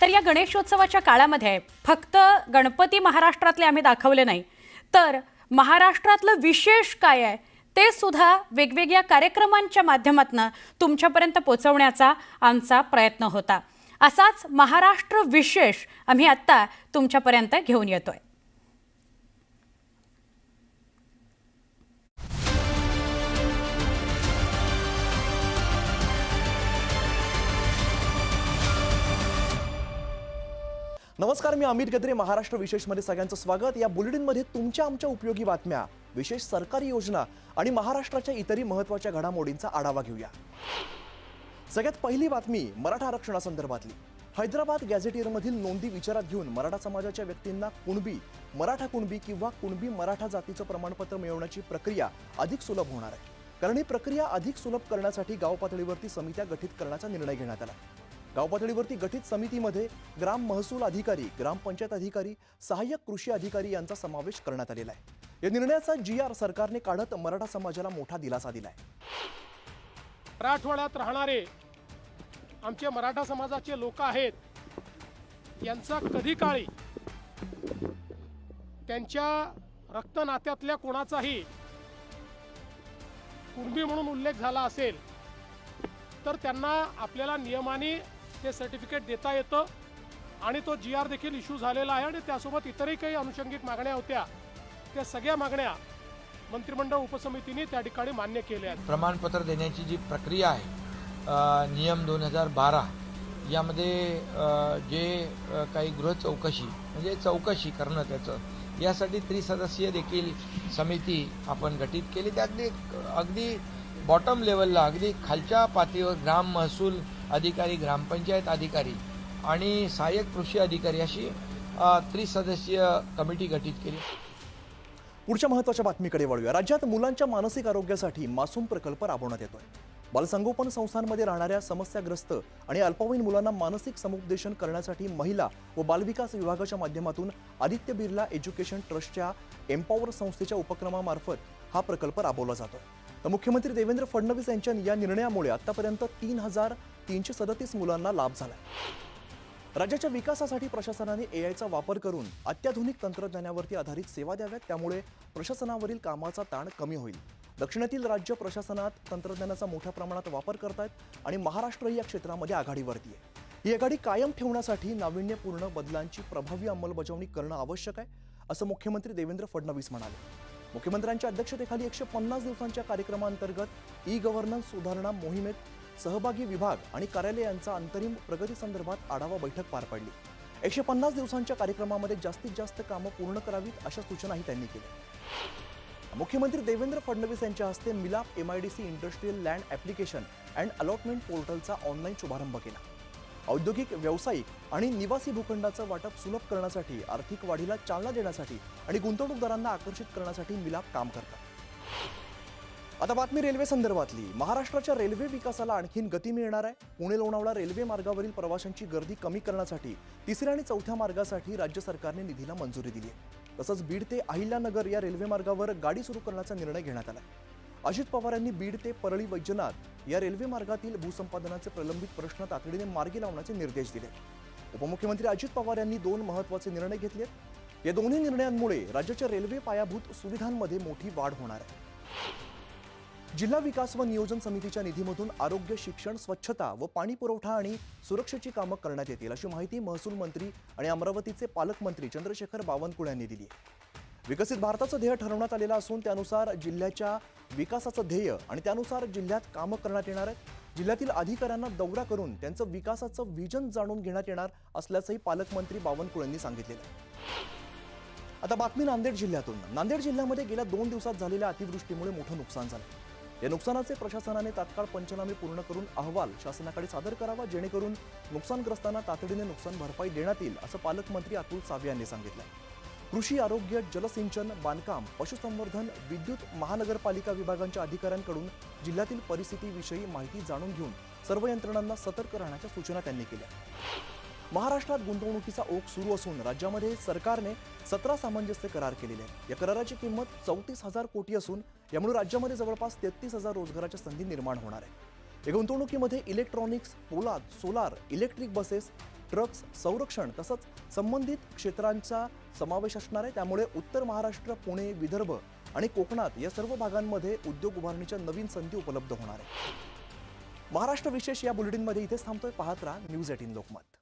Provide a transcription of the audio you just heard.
तर या गणेशोत्सवाच्या काळामध्ये फक्त गणपती महाराष्ट्रातले आम्ही दाखवले नाही, तर महाराष्ट्रातलं विशेष काय आहे ते सुद्धा वेगवेगळ्या कार्यक्रमांच्या माध्यमातून तुमच्यापर्यंत पोहोचवण्याचा आमचा प्रयत्न होता। असाच महाराष्ट्र विशेष आम्ही आता तुमच्यापर्यंत घेऊन येतोय। नमस्कार, मी अमित गद्रे। महाराष्ट्र विशेषमध्ये सगळ्यांचं स्वागत। या बुलेटिनमध्ये तुमच्या आमच्या उपयोगी बातम्या, विशेष सरकारी योजना आणि महाराष्ट्राच्या इतरही महत्त्वाच्या घडामोडींचा आढावा घेऊया। सगळ्यात पहिली बातमी मराठा आरक्षणासंदर्भातली। हैदराबाद गॅझेटियरमधील नोंदी विचारात घेऊन मराठा समाजाच्या व्यक्तींना कुणबी, मराठा कुणबी किंवा कुणबी मराठा जातीचं प्रमाणपत्र मिळवण्याची प्रक्रिया अधिक सुलभ होणार आहे। कारण ही प्रक्रिया अधिक सुलभ करण्यासाठी गाव पातळीवरती समित्या गठीत करण्याचा निर्णय घेण्यात आला। गाव पातळीवरती गठीत समितीमध्ये ग्राम महसूल अधिकारी, ग्रामपंचायत अधिकारी, सहाय्यक कृषी अधिकारी यांचा समावेश करण्यात आलेला आहे। या निर्णयाचा GR सरकारने काढत मराठा समाजाला मोठा दिलासा दिलाय। मराठवाड्यात राहणारे आमचे मराठा समाजाचे लोक आहेत, यांचा कधी काळी त्यांच्या रक्तनात्यातल्या कोणाचाही कुणबी म्हणून उल्लेख झाला असेल तर त्यांना आपल्याला नियमाने ते सर्टिफिकेट देता येतं आणि तो GR देखील इश्यू झालेला आहे। आणि त्यासोबत इतरही काही अनुषंगिक मागण्या होत्या, त्या सगळ्या मागण्या मंत्रिमंडळ उपसमितीने त्या ठिकाणी मान्य केल्या आहेत। प्रमाणपत्र देण्याची जी प्रक्रिया आहे, नियम 2012 यामध्ये जे काही गृह चौकशी म्हणजे चौकशी करणं त्याचं, यासाठी त्रिसदस्यीय देखील समिती आपण गठीत केली। त्यातली अगदी बॉटम लेवलला, अगदी खालच्या पातळीवर ग्राम महसूल अधिकारी, ग्रामपंचायत अधिकारी आणि सहाय्यक कृषी अधिकारी अशी त्रिसदस्यीय कमिटी गठीत केली। पुढच्या महत्त्वाच्या बातमीकडे वळूया। राज्यात मुलांच्या मानसिक आरोग्यासाठी मासूम प्रकल्प राबवण्यात येतोय। बालसंगोपन संस्थांमध्ये राहणाऱ्या समस्याग्रस्त आणि अल्पवयीन मुलांना मानसिक समुपदेशन करण्यासाठी महिला व बालविकास विभागाच्या माध्यमातून आदित्य बिर्ला एज्युकेशन ट्रस्टच्या एम्पॉवर संस्थेच्या उपक्रमामार्फत हा प्रकल्प राबवला जातोय। तर मुख्यमंत्री देवेंद्र फडणवीस यांच्या या निर्णयामुळे आतापर्यंत 3,337 मुलांना लाभ झाला। राज्याच्या विकासासाठी प्रशासनाने AIचा वापर करून अत्याधुनिक तंत्रज्ञानावरती आधारित सेवा द्याव्यात, त्यामुळे प्रशासनावरील कामाचा ताण कमी होईल। दक्षिणेतील राज्य प्रशासनात तंत्रज्ञानाचा मोठ्या प्रमाणात वापर करतायत आणि महाराष्ट्रही या क्षेत्रामध्ये आघाडीवरती आहे। ही आघाडी कायम ठेवण्यासाठी नाविन्यपूर्ण बदलांची प्रभावी अंमलबजावणी करणं आवश्यक आहे, असं मुख्यमंत्री देवेंद्र फडणवीस म्हणाले। मुख्यमंत्र्यांच्या अध्यक्षतेखाली 150 दिवसांच्या कार्यक्रमांतर्गत ई-गव्हर्नन्स सुधारणा मोहिमेत सहभागी विभाग आणि कार्यालय यांचा अंतरिम प्रगतीसंदर्भात आढावा बैठक पार पडली। 150 दिवसांच्या कार्यक्रमामध्ये जास्तीत जास्त कामं पूर्ण करावीत अशा सूचनाही त्यांनी केल्या। मुख्यमंत्री देवेंद्र फडणवीस यांच्या हस्ते मिलाप MIDC industrial land application and allotment पोर्टलचा ऑनलाईन शुभारंभ केला। औद्योगिक, व्यावसायिक आणि निवासी भूखंडाचं वाटप सुलभ करण्यासाठी, आर्थिक वाढीला चालना देण्यासाठी आणि गुंतवणूकदारांना आकर्षित करण्यासाठी मिलाप काम करतात। आता बातमी रेल्वे संदर्भातली। महाराष्ट्राच्या रेल्वे विकासाला आणखीन गती मिळणार आहे। पुणे लोणावळा रेल्वे मार्गावरील प्रवाशांची गर्दी कमी करण्यासाठी 3ऱ्या आणि 4थ्या मार्गासाठी राज्य सरकारने निधीला मंजुरी दिली आहे। तसंच बीड ते अहिल्यानगर या रेल्वे मार्गावर गाडी सुरू करण्याचा निर्णय घेण्यात आला। अजित पवार यांनी बीड ते परळी वैजनाथ या रेल्वे मार्गातील भूसंपादनाचे प्रलंबित प्रश्न तातडीने मार्गी लावण्याचे निर्देश दिले। उपमुख्यमंत्री अजित पवार यांनी 2 महत्त्वाचे निर्णय घेतलेत। या दोन्ही निर्णयांमुळे राज्याच्या रेल्वे पायाभूत सुविधांमध्ये मोठी वाढ होणार आहे। जिल्हा विकास व नियोजन समितीच्या निधीमधून आरोग्य, शिक्षण, स्वच्छता व पाणी पुरवठा आणि सुरक्षेची कामं करण्यात येतील, अशी माहिती महसूल मंत्री आणि अमरावतीचे पालकमंत्री चंद्रशेखर बावनकुळे यांनी दिली आहे। विकसित भारताचं ध्येय ठरवण्यात आलेलं असून त्यानुसार जिल्ह्याच्या विकासाचं ध्येय आणि त्यानुसार जिल्ह्यात कामं करण्यात येणार आहेत। जिल्ह्यातील अधिकाऱ्यांना दौरा करून त्यांचं विकासाचं व्हिजन जाणून घेण्यात येणार असल्याचंही पालकमंत्री बावनकुळेंनी सांगितलेलं आहे। आता बातमी नांदेड जिल्ह्यातून। नांदेड जिल्ह्यामध्ये गेल्या 2 दिवसात झालेल्या अतिवृष्टीमुळे मोठं नुकसान झालं। या नुकसानाचे प्रशासनाने तात्काळ पंचनामे पूर्ण करून अहवाल शासनाकडे सादर करावा, जेणेकरून नुकसानग्रस्तांना तातडीने नुकसान भरपाई देण्यात येईल, असं पालकमंत्री अतुल सावे यांनी सांगितलं। कृषी, आरोग्य, जलसिंचन, बांधकाम, पशुसंवर्धन, विद्युत, महानगरपालिका विभागांच्या अधिकाऱ्यांकडून जिल्ह्यातील परिस्थितीविषयी माहिती जाणून घेऊन सर्व यंत्रणांना सतर्क राहण्याच्या सूचना त्यांनी केल्या। महाराष्ट्रात गुंतवणुकीचा ओघ सुरू असून राज्यामध्ये सरकारने 17 सामंजस्य करार केलेले आहेत। या कराराची किंमत 34,000 कोटी असून यामुळे राज्यामध्ये जवळपास 33,000 रोजगाराच्या संधी निर्माण होणार आहे। या गुंतवणुकीमध्ये इलेक्ट्रॉनिक्स, पोलाद, सोलार, इलेक्ट्रिक बसेस, ट्रक्स, संरक्षण तसंच संबंधित क्षेत्रांचा समावेश असणार आहे. त्यामुळे उत्तर महाराष्ट्र, पुणे, विदर्भ आणि कोकणात या सर्व भागांमध्ये उद्योग उभारणीच्या नवीन संधी उपलब्ध होणार आहे. महाराष्ट्र विशेष या बुलेटिनमध्ये इथेच थांबतोय. पाहत राहा न्यूज 18 लोकमत.